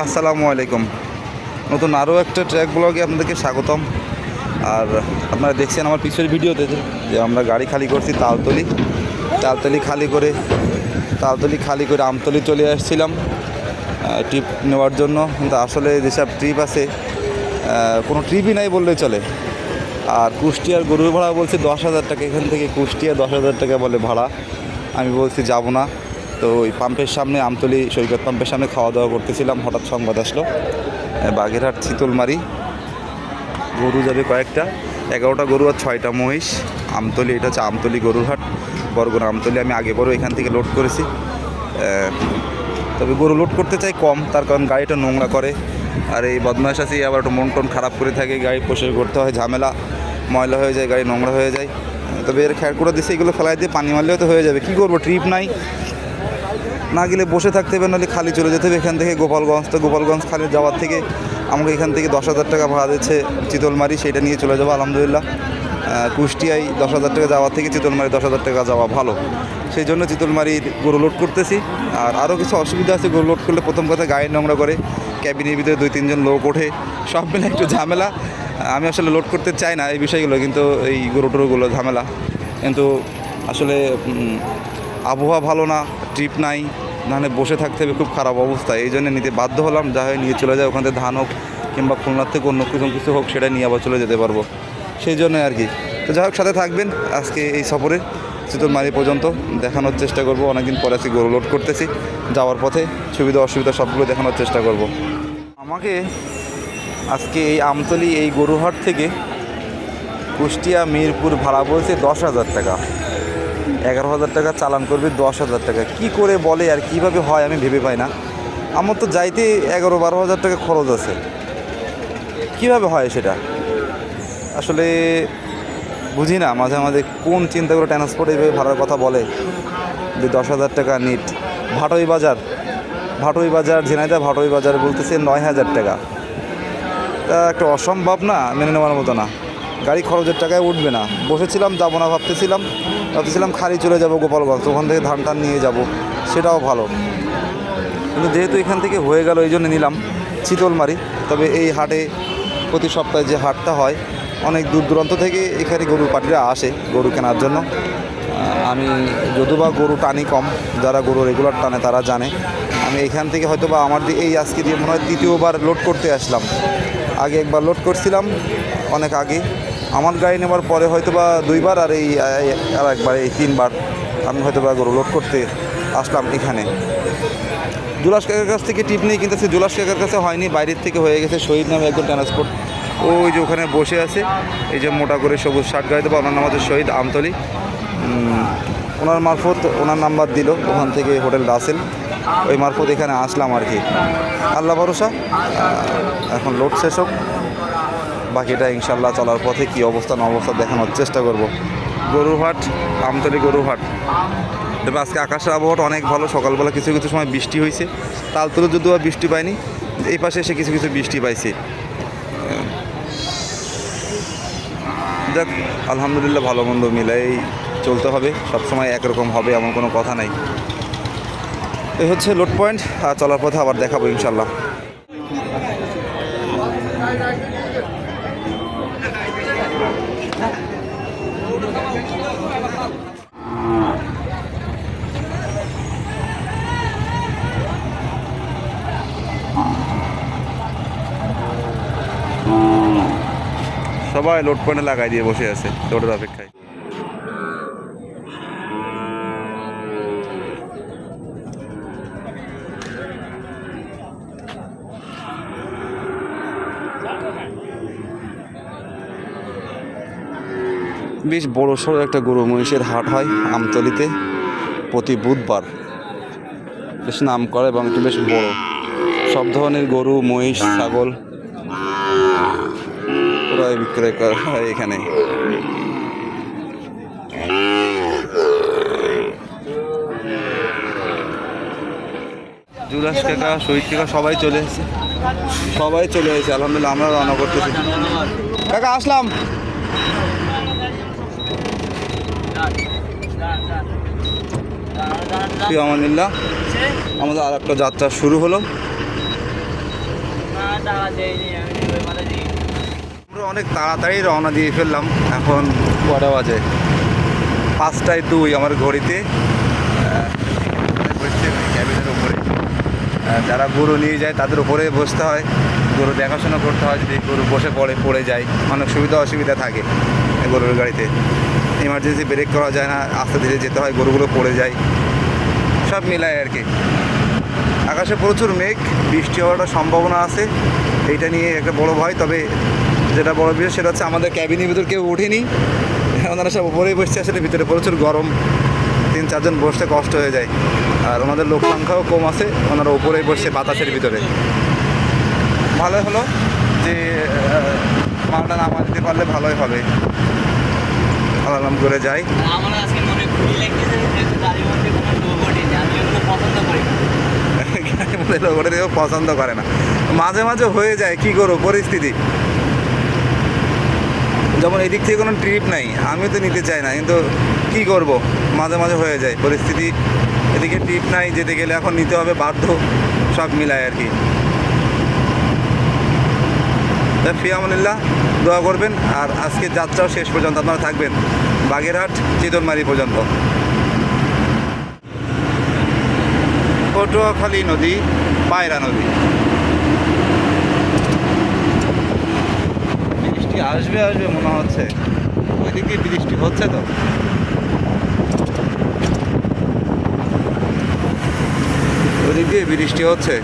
আসসালামু আলাইকুম। নতুন আরও একটা ট্র্যাক ব্লগে আপনাদেরকে স্বাগতম। আর আপনারা দেখছেন আমার পিছের ভিডিওতে যে আমরা গাড়ি খালি করছি তালতলি খালি করে আমতলি চলে আসছিলাম ট্রিপ নেওয়ার জন্য। কিন্তু আসলে যেসব ট্রিপ আছে কোনো ট্রিপই নাই বললেই চলে। আর কুষ্টিয়ার গরুর ভাড়া বলছে 10,000 টাকা, এখান থেকে কুষ্টিয়া 10,000 টাকা বলে ভাড়া। আমি বলছি যাব না। তো ওই পাম্পের সামনে, আমতলি সৈকত পাম্পের সামনে খাওয়া দাওয়া করতেছিলাম, হঠাৎ সংবাদ আসলো বাগেরহাট চিতলমারি গরু যাবে কয়েকটা, 11টা গরু আর 6টা মহিষ। আমতলি, এটা হচ্ছে আমতলি গরুর হাট, বরগুনা আমতলি। আমি আগে বড় এখান থেকে লোড করেছি, তবে গরু লোড করতে চাই কম, তার কারণ গাড়িটা নোংরা করে। আর এই বদমাশ আছে আবার একটু মন টন খারাপ করে থাকে, গাড়ি পরিষ্কার করতে হয়, ঝামেলা, ময়লা হয়ে যায়, গাড়ি নোংরা হয়ে যায়। তবে এর খ্যার করে দিচ্ছে, এগুলো ফেলাই দিয়ে পানি মারলেও তো হয়ে যাবে। কী করবো, ট্রিপ নাই, না গেলে বসে থাকতে হবে, নাহলে খালি চলে যেতে হবে এখান থেকে গোপালগঞ্জ। তো গোপালগঞ্জ খালি যাওয়ার থেকে আমাকে এখান থেকে 10,000 টাকা ভাড়া দিচ্ছে চিতলমারি, সেটা নিয়ে চলে যাবো আলহামদুলিল্লাহ। কুষ্টিয়ায় 10,000 টাকা যাওয়ার থেকে চিতলমারি 10,000 টাকা যাওয়া ভালো, সেই জন্য চিতলমারির গরু লোড করতেছি। আর আরও কিছু অসুবিধা আছে, গরু লোড করলে প্রথম কথা গাড়ি নোংরা করে, ক্যাবিনের ভিতরে 2-3 জন লোক ওঠে, সব মিলে একটু ঝামেলা। আমি আসলে লোড করতে চাই না এই বিষয়গুলো, কিন্তু এই গরুটরুগুলো ঝামেলা। কিন্তু আসলে আবহাওয়া ভালো না, ট্রিপ নাই, নাহলে বসে থাকতে হবে, খুব খারাপ অবস্থা। এই জন্য নিতে বাধ্য হলাম, যা হয় নিয়ে চলে যায়। ওখান থেকে ধান হোক কিংবা খুলনার থেকে অন্য কিছু হোক, সেটা নিয়ে আবার চলে যেতে পারবো, সেই জন্য আর কি। তো যাই হোক, সাথে থাকবেন আজকে এই সফরে চিতলমারি পর্যন্ত দেখানোর চেষ্টা করব। অনেকদিন পরে আজকে গরু লোড করতেছি, যাওয়ার পথে সুবিধা অসুবিধা সবগুলো দেখানোর চেষ্টা করব। আমাকে আজকে এই আমতলি এই গরুহাট থেকে কুষ্টিয়া মিরপুর ভাড়া বলছে 10,000 টাকা। 11,000 টাকা চালান করবে, 10,000 টাকা কী করে বলে আর কীভাবে হয় আমি ভেবে পাই না। আমার তো যাইতে 11-12,000 টাকা খরচ আছে, কীভাবে হয় সেটা আসলে বুঝি না। মাঝে মাঝে কোন চিন্তা করে ট্রান্সপোর্ট এইভাবে ভাড়ার কথা বলে যে 10,000 টাকা নিট। ভাটোই বাজার ঝিনাইদহ ভাটোই বাজার বলতেছে 9,000 টাকা। তা একটা অসম্ভব না, মেনে নেওয়ার মতো না। গাড়ি খরচের টাকায় উঠবে না। বসেছিলাম, যাবো না ভাবতেছিলাম খালি চলে যাব গোপালগঞ্জ, ওখান থেকে ধান টান নিয়ে যাব, সেটাও ভালো। কিন্তু যেহেতু এখান থেকে হয়ে গেল, এই জন্য নিলাম চিতলমারি। তবে এই হাটে প্রতি সপ্তাহে যে হাটটা হয়, অনেক দূর দূরান্ত থেকে এখানে গরুর পাটিরা আসে গরু কেনার জন্য। আমি যদিও গরু টানি কম, যারা গরু রেগুলার টানে তারা জানে। আমি এখান থেকে হয়তো বা আমার এই আজকে দিয়ে মনে হয় 3য় লোড করতে আসলাম। আগে একবার লোড করছিলাম অনেক আগে, আমার গাড়ি নেবার পরে হয়তো বা 2বার, আর আর একবার, এই 3বার আমি হয়তো বা গরু লোড করতে আসলাম এখানে। জুলাস কাকার কাছ থেকে টিপ নিয়ে, কিন্তু সে জুলাস কাকার কাছে হয়নি, বাইরের থেকে হয়ে গেছে। শহীদ নামে একজন ট্রান্সপোর্ট, ওই যে ওখানে বসে আছে, এই যে মোটা করে সবুজ শার্ট গাড়িতে, বা ওনার নাম হচ্ছে শহীদ আমতলি। ওনার মারফত ওনার নাম্বার দিল ওখান থেকে, হোটেল রাসেল, ওই মারফত এখানে আসলাম আর কি। আল্লাহ ভরসা, এখন লোড শেষ হোক, বাকিটা ইনশাল্লাহ চলার পথে কী অবস্থা না অবস্থা দেখানোর চেষ্টা করব। গরুহাট, আমতলি গরুহাট। তবে আজকে আকাশের আবহাওয়াটা অনেক ভালো। সকালবেলা কিছু কিছু সময় বৃষ্টি হয়েছে, তালতলে যদিও আর বৃষ্টি পাইনি, এই পাশে এসে কিছু কিছু বৃষ্টি পাইছি। যাক, আলহামদুলিল্লাহ, ভালো মন্দ মিলাই চলতে হবে, সবসময় একরকম হবে এমন কোনো কথা নাই। এই হচ্ছে লোড পয়েন্ট, আর চলার পথে আবার দেখাবো ইনশাল্লাহ। সবাই লোড পয়েন্টে লাগাই দিয়ে বসে আছে লোডের অপেক্ষায়। বেশ বড় সড়ো একটা গরু মহিষের হাট হয় আমতলিতে প্রতি বুধবার, বেশ নাম করা এবং একটু বেশ বড়। সব ধরনের গরু, মহিষ, ছাগল ক্রয় বিক্রয় করা হয় এখানে। জুলাস কাকা, শহীদ কাকা সবাই চলে এসেছে আলহামদুলিল্লাহ। আমরা রওনা করতেছি। কাকা আসলাম। আমানিল্লাহ, আমাদের আর একটা যাত্রা শুরু হলো। আমরা অনেক তাড়াতাড়ি রওনা দিয়ে ফেললাম। এখন কটা বাজে? 5টায় 2 আমার ঘড়িতে। ক্যাবিনের উপরে যারা গরু নিয়ে যায় তাদের উপরে বসতে হয়, গরু দেখাশোনা করতে হয়। যদি গরু বসে পড়ে যায়, অনেক সুবিধা অসুবিধা থাকে গরুর গাড়িতে। ইমার্জেন্সি ব্রেক করা যায় না, আস্তে ধীরে যেতে হয়, গরুগুলো পড়ে যায়, সব মিলায় আর কি। আকাশে প্রচুর মেঘ, বৃষ্টি হওয়ার একটা সম্ভাবনা আছে, এইটা নিয়ে একটা বড় ভয়। তবে যেটা বড় বিষয় সেটা হচ্ছে আমাদের ক্যাবিনের ভিতর কেউ ওঠেনি, ওনারা সব উপরেই বসছে। আসলে ভিতরে প্রচুর গরম, 3-4 জন বসতে কষ্ট হয়ে যায়। আর ওনাদের লোক সংখ্যাও কম আছে, ওনারা উপরেই বসছে বাতাসের ভিতরে। ভালোই হলো যে মালটা নামা দিতে পারলে ভালোই হবে। আলাম করে যাই। আমার আজকে মনে খুবই লাগতেছে যেহেতু গাড়ির মধ্যে কোনো লোক ওঠেনি, আমি ওগুলো পছন্দ করি না। ওটা কেউ পছন্দ করে না, মাঝে মাঝে হয়ে যায়, কি করবো পরিস্থিতি। যেমন এদিক থেকে কোনো ট্রিপ নাই, আমি তো নিতে চাই না, কিন্তু কি করব, মাঝে মাঝে হয়ে যায় পরিস্থিতি। এদিকে ট্রিপ নাই, যেতে গেলে এখন নিতে হবে বাধ্য, সব মিলায় আর কি। ফি আমানিল্লাহ, দোয়া করবেন। আর আজকের যাত্রাও শেষ পর্যন্ত আপনারা থাকবেন বাগেরহাট চিতলমারি পর্যন্ত। পটুয়াখালী নদী, পায়রা নদী। বৃষ্টি আসবে আসবে মনে হচ্ছে, ওইদিকে বৃষ্টি হচ্ছে তো। ওইদিকে বৃষ্টি হচ্ছে।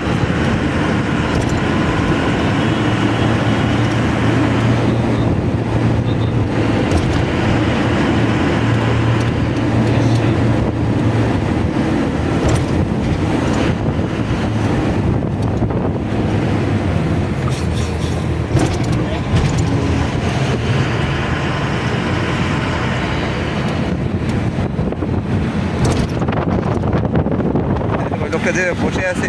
লোকটা যে বসে আছে,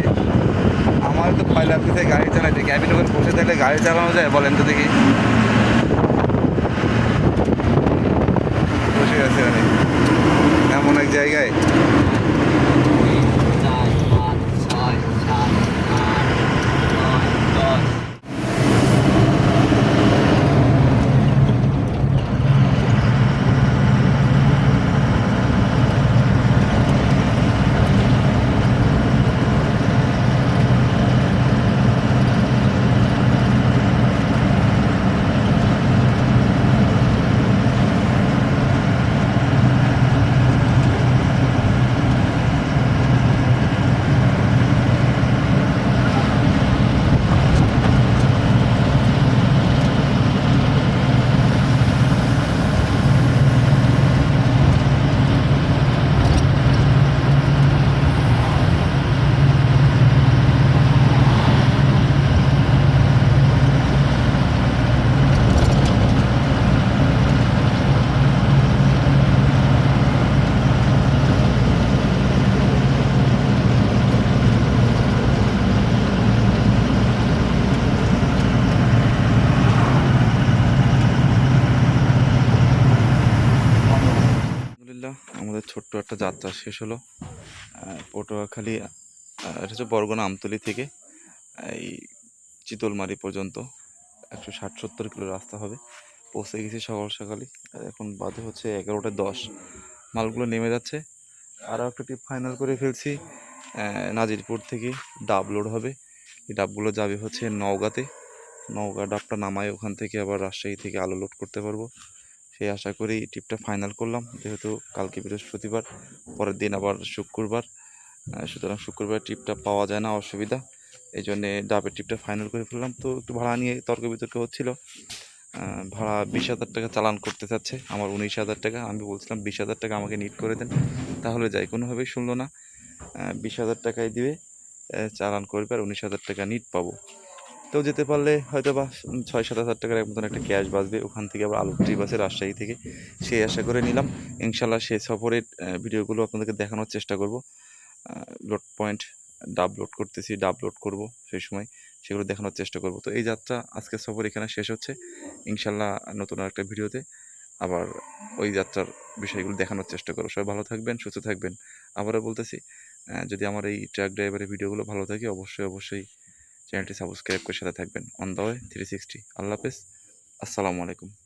আমার তো ভয় লাগতেছে গাড়ি চালাইতে। ক্যাবিনে করে বসে থাকলে গাড়ি চালানো যায় বলেন তো দেখি? বসে আছে মানে এমন এক জায়গায়। 4, 5, 6, 7, 8, 9, 10। আলহামদুলিল্লাহ, আমাদের ছোট্ট একটা যাত্রা শেষ হলো। পটুয়াখালী, এটা হচ্ছে বরগুনা আমতলী থেকে এই চিতলমারি পর্যন্ত 160-70 কিলো রাস্তা হবে। পৌঁছে গেছি সকাল সকালই। আর এখন বাজে হচ্ছে 11টা 10। মালগুলো নেমে যাচ্ছে। আরও একটা ট্রিপ ফাইনাল করে ফেলছি। নাজিরপুর থেকে ডাব লোড হবে, এই ডাবগুলো যাবে হচ্ছে নওগাঁতে। নওগাঁ ডাবটা নামায় ওখান থেকে আবার রাজশাহী থেকে আলু লোড করতে পারবো, সেই আশা করেই ট্রিপটা ফাইনাল করলাম। যেহেতু কালকে বৃহস্পতিবার, পরের দিন আবার শুক্রবার, সুতরাং শুক্রবার ট্রিপটা পাওয়া যায় না, অসুবিধা। এই জন্যে ডাবের ট্রিপটা ফাইনাল করে ফেললাম। তো একটু ভাড়া নিয়ে তর্ক বিতর্ক হচ্ছিল। ভাড়া 20,000 টাকা চালান করতে চাচ্ছে, আমার 19,000 টাকা। আমি বলছিলাম 20,000 টাকা আমাকে নিট করে দেন, তাহলে যাই। কোনোভাবেই শুনলো না। 20,000 টাকায় দিবে, চালান করবে, আর 19,000 টাকা নিট পাবো। তো যেতে পারলে হয়তো বা 6-7 হাজার টাকার মতন একটা ক্যাশ বাঁচবে। ওখান থেকে আবার আলুর ট্রিপ আছে রাজশাহী থেকে, সেই আশা করে নিলাম। ইনশাল্লাহ সেই সফরের ভিডিওগুলো আপনাদেরকে দেখানোর চেষ্টা করব। লোড পয়েন্ট ডাব লোড করতেছি, ডাব লোড করব, সেই সময় সেগুলো দেখানোর চেষ্টা করব। তো এই যাত্রা, আজকের সফর এখানে শেষ হচ্ছে। ইনশাল্লাহ নতুন একটা ভিডিওতে আবার ওই যাত্রার বিষয়গুলো দেখানোর চেষ্টা করব। সবাই ভালো থাকবেন, সুস্থ থাকবেন। আবারও বলতেছি, যদি আমার এই ট্রাক ড্রাইভারের ভিডিওগুলো ভালো থাকে, অবশ্যই চ্যানেলটি সাবস্ক্রাইব করে সাথে থাকবেন। On the way 360। আল্লাহ হাফেজ, আসসালামু আলাইকুম।